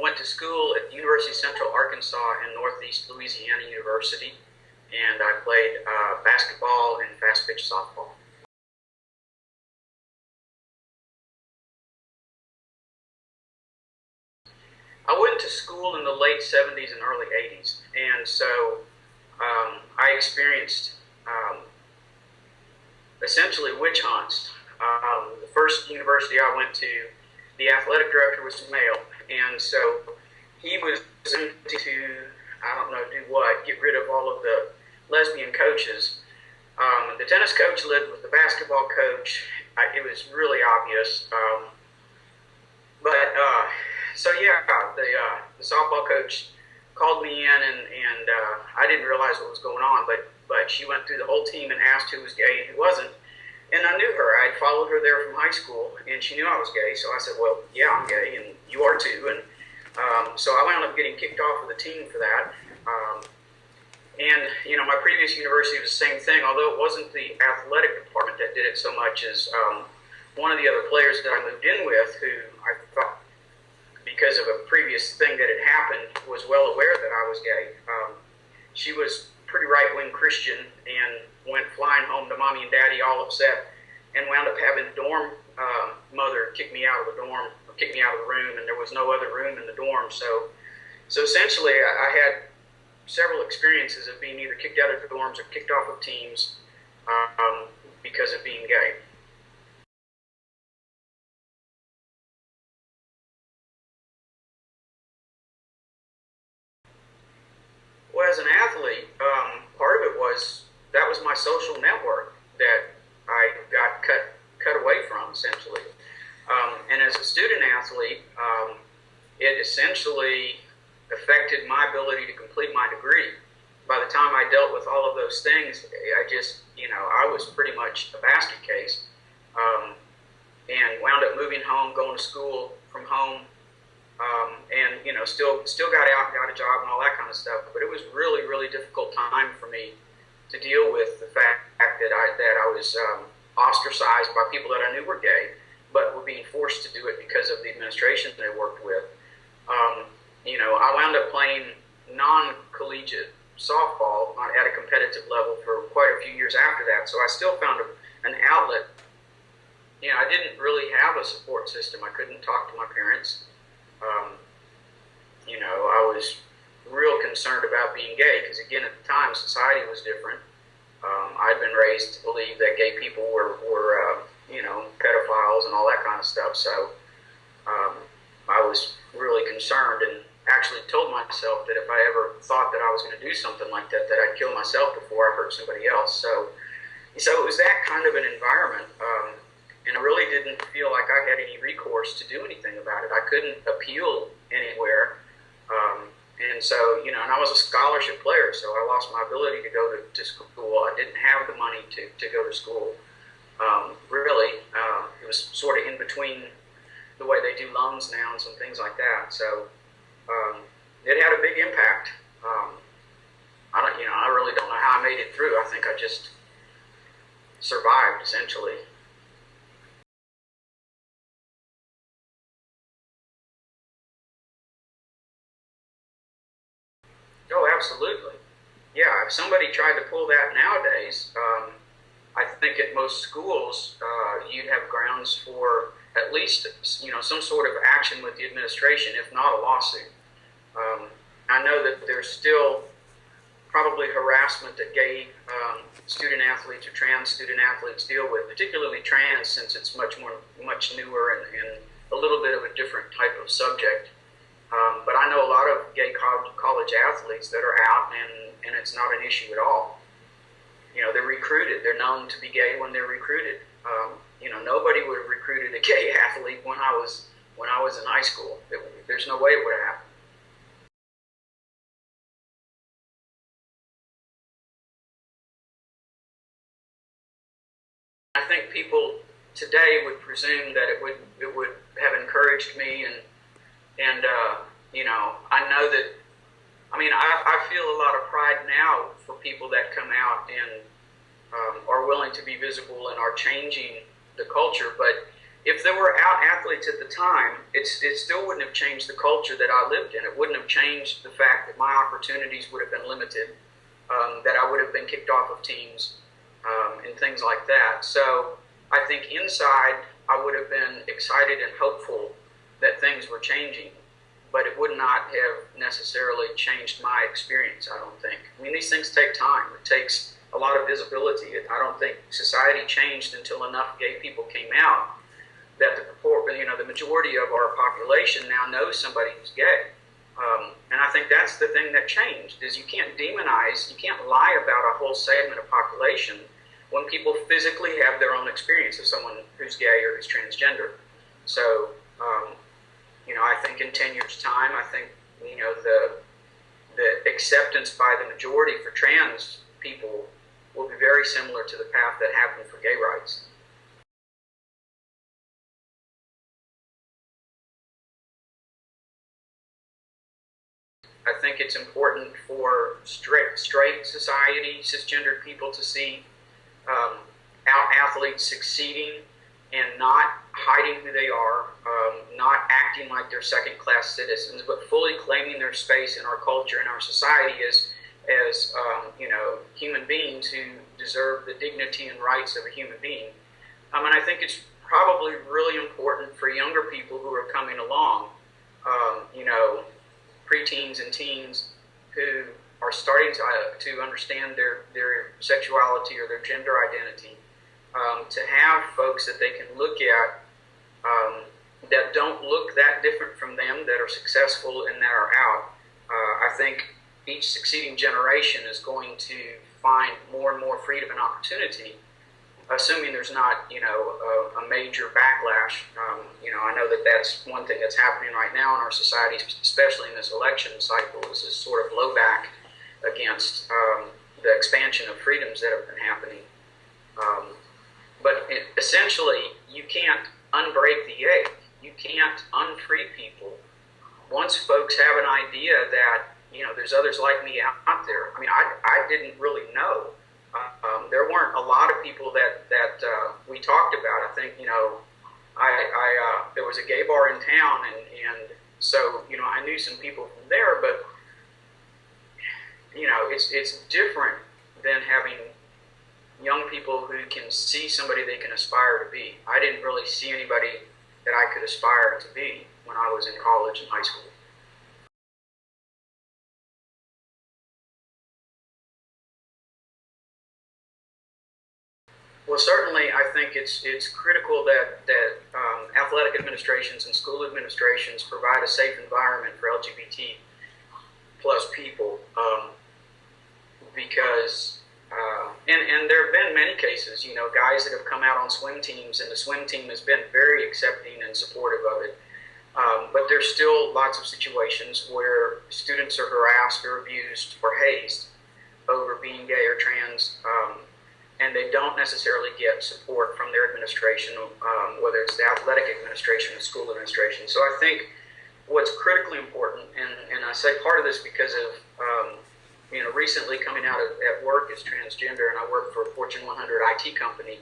I went to school at the University of Central Arkansas and Northeast Louisiana University, and I played basketball and fast pitch softball. I went to school in the late 70s and early 80s, and so I experienced essentially witch hunts. The first university I went to, the athletic director was male, and so he was to, I don't know, do what, get rid of all of the lesbian coaches. The tennis coach lived with the basketball coach. It was really obvious. So yeah, the softball coach called me in, and I didn't realize what was going on, but she went through the whole team and asked who was gay and who wasn't. And I knew her. I had followed her there from high school, and she knew I was gay. So I said, well, yeah, I'm gay, and you are too. And so I wound up getting kicked off of the team for that. My previous university was the same thing, although it wasn't the athletic department that did it so much as one of the other players that I moved in with, who I thought, because of a previous thing that had happened, was well aware that I was gay. She was pretty right-wing Christian and went flying home to mommy and daddy all upset, and wound up having the dorm mother kick me out of the dorm, or kick me out of the room, and there was no other room in the dorm. So essentially I had several experiences of being either kicked out of the dorms or kicked off of teams because of being gay. Well, as an athlete, part of it was that was my social network that I got cut away from, essentially. And as a student athlete, it essentially affected my ability to complete my degree. By the time I dealt with all of those things, I was pretty much a basket case, and wound up moving home, going to school from home, and still got out, got a job, and all that kind of stuff. But it was really, really difficult time for me to deal with the fact that I was ostracized by people that I knew were gay, but were being forced to do it because of the administration they worked with. I wound up playing non-collegiate softball at a competitive level for quite a few years after that, so I still found an outlet. I didn't really have a support system. I couldn't talk to my parents. I was real concerned about being gay because, again, at the time, society was different. I'd been raised to believe that gay people were pedophiles and all that kind of stuff, so I was really concerned and actually told myself that if I ever thought that I was going to do something like that, that I'd kill myself before I hurt somebody else. So it was that kind of an environment, and I really didn't feel like I had any recourse to do anything about it. I couldn't appeal anywhere, and I was a scholarship player, so I lost my ability to go to school. I didn't have the money to go to school. It was sort of in between the way they do loans now and some things like that. So it had a big impact. I really don't know how I made it through. I think I just survived, essentially. Oh, absolutely. Yeah, if somebody tried to pull that nowadays, I think at most schools you'd have grounds for at least some sort of action with the administration, if not a lawsuit. I know that there's still probably harassment that gay student athletes or trans student athletes deal with, particularly trans, since it's much newer and a little bit of a different type of subject. But I know a lot of gay college athletes that are out, and it's not an issue at all. They're recruited. They're known to be gay when they're recruited. Nobody would have recruited a gay athlete when I was in high school. There's no way it would have happened. I think people today would presume that it would have encouraged me, and I know that. I feel a lot of pride now for people that come out and are willing to be visible and are changing the culture. But if there were out athletes at the time, it still wouldn't have changed the culture that I lived in. It wouldn't have changed the fact that my opportunities would have been limited, that I would have been kicked off of teams, and things like that. So I think inside I would have been excited and hopeful that things were changing, but it would not have necessarily changed my experience, I don't think. I mean, these things take time. It takes a lot of visibility. I don't think society changed until enough gay people came out that the majority of our population now knows somebody who's gay. And I think that's the thing that changed, is you can't demonize, you can't lie about a whole segment of population when people physically have their own experience of someone who's gay or who's transgender. So, I think in 10 years' time, I think, the acceptance by the majority for trans people will be very similar to the path that happened for gay rights. I think it's important for straight society, cisgendered people to see out athletes succeeding and not hiding who they are, not acting like they're second-class citizens, but fully claiming their space in our culture and our society as human beings who deserve the dignity and rights of a human being. And I think it's probably really important for younger people who are coming along, preteens and teens who are starting to understand their sexuality or their gender identity, to have folks that they can look at that don't look that different from them, that are successful and that are out. I think each succeeding generation is going to find more and more freedom and opportunity, assuming there's not, a major backlash. I know that that's one thing that's happening right now in our society, especially in this election cycle, is this sort of blowback against the expansion of freedoms that have been happening. But essentially, you can't unbreak the egg. You can't unfree people. Once folks have an idea that, there's others like me out there. I mean, I didn't really know. There weren't a lot of people that we talked about. I think, there was a gay bar in town, and so, I knew some people from there, but, it's different than having young people who can see somebody they can aspire to be. I didn't really see anybody that I could aspire to be when I was in college and high school. Well, certainly, I think it's critical that athletic administrations and school administrations provide a safe environment for LGBT plus people, because and there have been many cases, guys that have come out on swim teams, and the swim team has been very accepting and supportive of it. But there's still lots of situations where students are harassed or abused or hazed over being gay or trans, and they don't necessarily get support from their administration, whether it's the athletic administration or school administration. So I think what's critically important, and I say part of this because of recently coming out at work as transgender, and I work for a Fortune 100 IT company,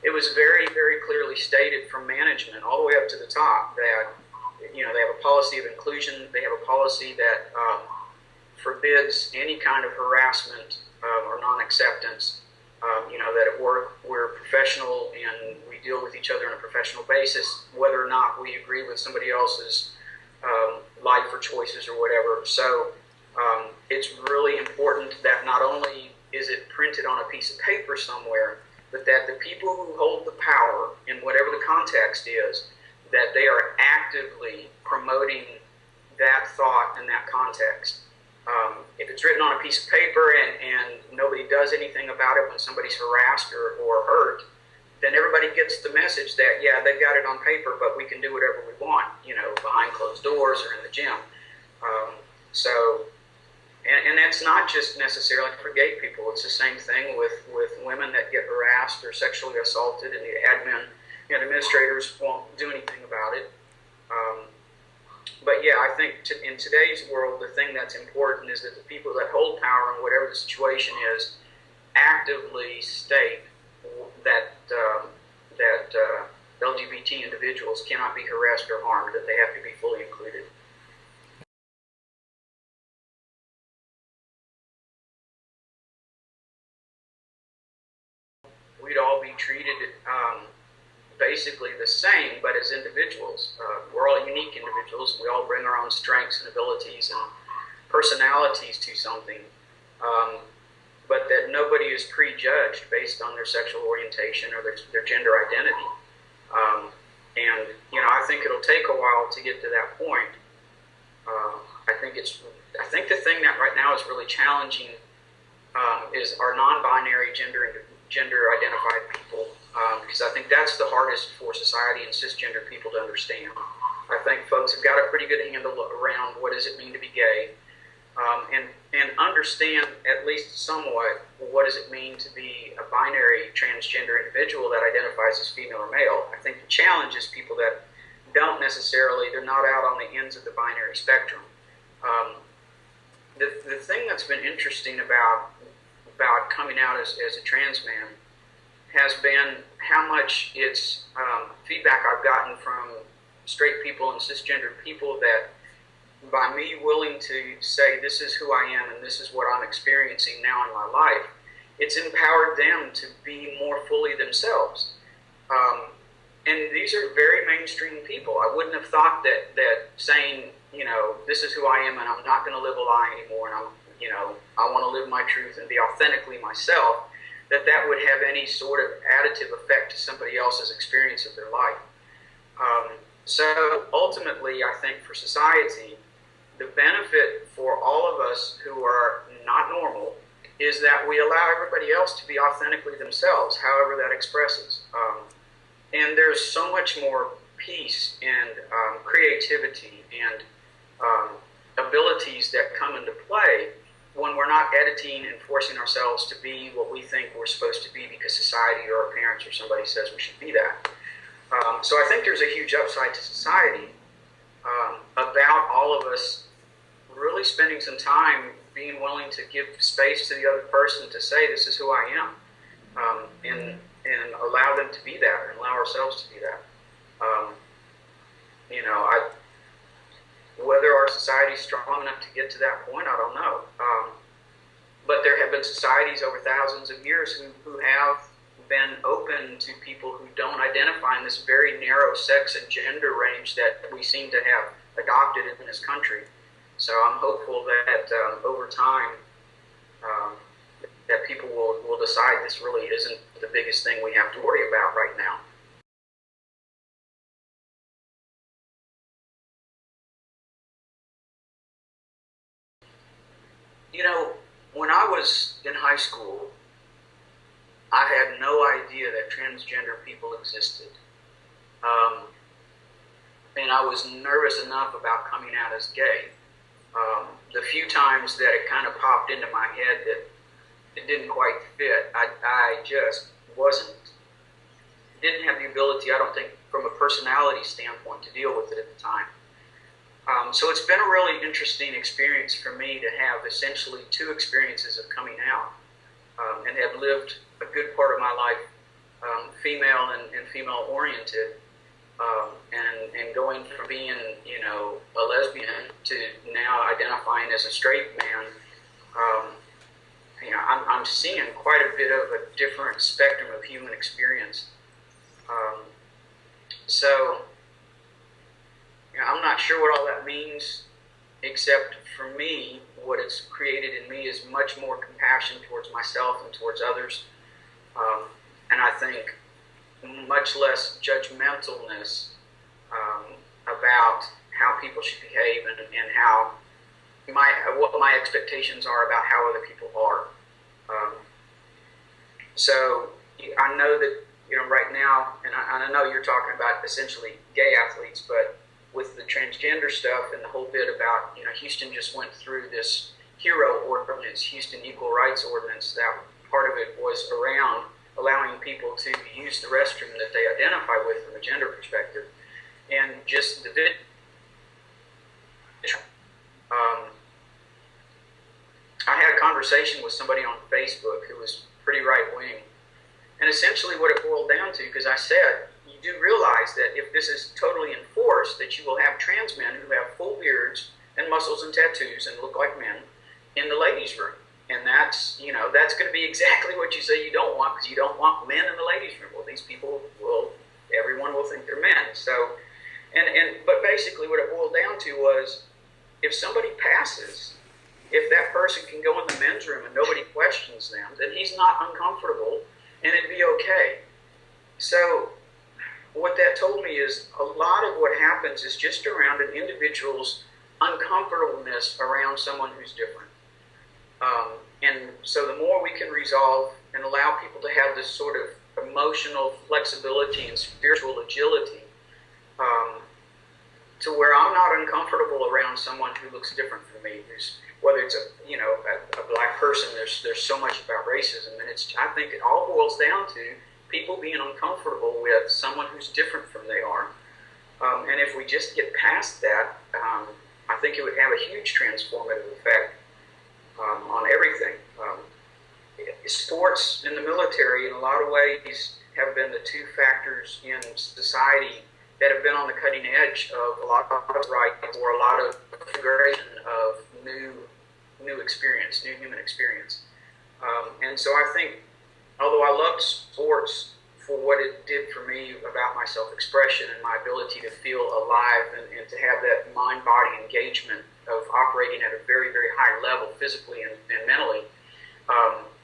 it was very, very clearly stated from management all the way up to the top that they have a policy of inclusion. They have a policy that forbids any kind of harassment or non-acceptance. That at work we're professional and we deal with each other on a professional basis, whether or not we agree with somebody else's life or choices or whatever. So it's really important that not only is it printed on a piece of paper somewhere, but that the people who hold the power in whatever the context is, that they are actively promoting that thought and that context. If it's written on a piece of paper and nobody does anything about it when somebody's harassed or hurt, then everybody gets the message that, yeah, they've got it on paper, but we can do whatever we want, behind closed doors or in the gym. And that's not just necessarily for gay people. It's the same thing with women that get harassed or sexually assaulted, and the administrators won't do anything about it. But yeah, I think in today's world, the thing that's important is that the people that hold power in whatever the situation is actively state that LGBT LGBT individuals cannot be harassed or harmed, that they have to be fully included. We'd all be treated basically the same, but as individuals. We're all unique individuals. We all bring our own strengths and abilities and personalities to something, but that nobody is prejudged based on their sexual orientation or their gender identity. And I think it'll take a while to get to that point. I think the thing that right now is really challenging is our non-binary gender identified people, because I think that's the hardest for society and cisgender people to understand. I think folks have got a pretty good handle around what does it mean to be gay, and understand at least somewhat what does it mean to be a binary transgender individual that identifies as female or male. I think the challenge is people that don't necessarily, they're not out on the ends of the binary spectrum. The thing that's been interesting about coming out as a trans man has been how much it's feedback I've gotten from straight people and cisgender people that by me willing to say this is who I am and this is what I'm experiencing now in my life, it's empowered them to be more fully themselves. And these are very mainstream people. I wouldn't have thought that saying, this is who I am and I'm not going to live a lie anymore and I want to live my truth and be authentically myself, that would have any sort of additive effect to somebody else's experience of their life. So ultimately, I think for society, the benefit for all of us who are not normal is that we allow everybody else to be authentically themselves, however that expresses. And there's so much more peace and creativity and abilities that come into play when we're not editing and forcing ourselves to be what we think we're supposed to be because society or our parents or somebody says we should be that. So I think there's a huge upside to society about all of us really spending some time being willing to give space to the other person to say this is who I am, and allow them to be that and allow ourselves to be that. Whether our society is strong enough to get to that point, I don't know. But there have been societies over thousands of years who have been open to people who don't identify in this very narrow sex and gender range that we seem to have adopted in this country. So I'm hopeful that over time that people will decide this really isn't the biggest thing we have to worry about right now. When I was in high school, I had no idea that transgender people existed. And I was nervous enough about coming out as gay. The few times that it kind of popped into my head that it didn't quite fit, I just didn't have the ability, I don't think, from a personality standpoint to deal with it at the time. So it's been a really interesting experience for me to have essentially two experiences of coming out, and have lived a good part of my life female and female oriented, and going from being a lesbian to now identifying as a straight man. I'm seeing quite a bit of a different spectrum of human experience. So I'm not sure what all that means, except for me, what it's created in me is much more compassion towards myself and towards others. And I think much less judgmentalness about how people should behave and how what my expectations are about how other people are. So I know that right now, and I know you're talking about essentially gay athletes, but with the transgender stuff and the whole bit about, Houston just went through this HERO ordinance, Houston Equal Rights Ordinance, that part of it was around allowing people to use the restroom that they identify with from a gender perspective. And just the video, I had a conversation with somebody on Facebook who was pretty right-wing. And essentially what it boiled down to, because I said, you do realize that if this is totally enforced, that you will have trans men who have full beards and muscles and tattoos and look like men in the ladies' room. And that's, that's going to be exactly what you say you don't want, because you don't want men in the ladies' room. Well, these people everyone will think they're men. So, but basically what it boiled down to was, if somebody passes, if that person can go in the men's room and nobody questions them, then he's not uncomfortable and it'd be okay. So what that told me is a lot of what happens is just around an individual's uncomfortableness around someone who's different. And so the more we can resolve and allow people to have this sort of emotional flexibility and spiritual agility, to where I'm not uncomfortable around someone who looks different from me, whether it's a black person. There's so much about racism, and I think it all boils down to people being uncomfortable with someone who's different from they are. And if we just get past that, I think it would have a huge transformative effect on everything. Sports and the military, in a lot of ways, have been the two factors in society that have been on the cutting edge of a lot of rights or a lot of integration of new experience, new human experience. And so I think, although I loved sports for what it did for me about my self-expression and my ability to feel alive and to have that mind-body engagement of operating at a very, very high level physically and mentally,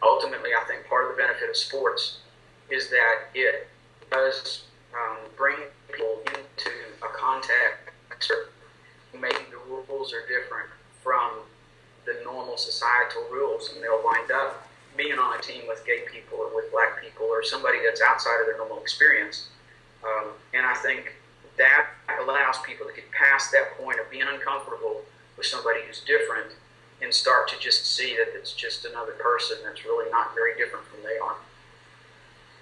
ultimately I think part of the benefit of sports is that it does bring people into a context where maybe the rules are different from the normal societal rules, and they'll wind up being on a team with gay people or with black people or somebody that's outside of their normal experience. And I think that allows people to get past that point of being uncomfortable with somebody who's different and start to just see that it's just another person that's really not very different from they are.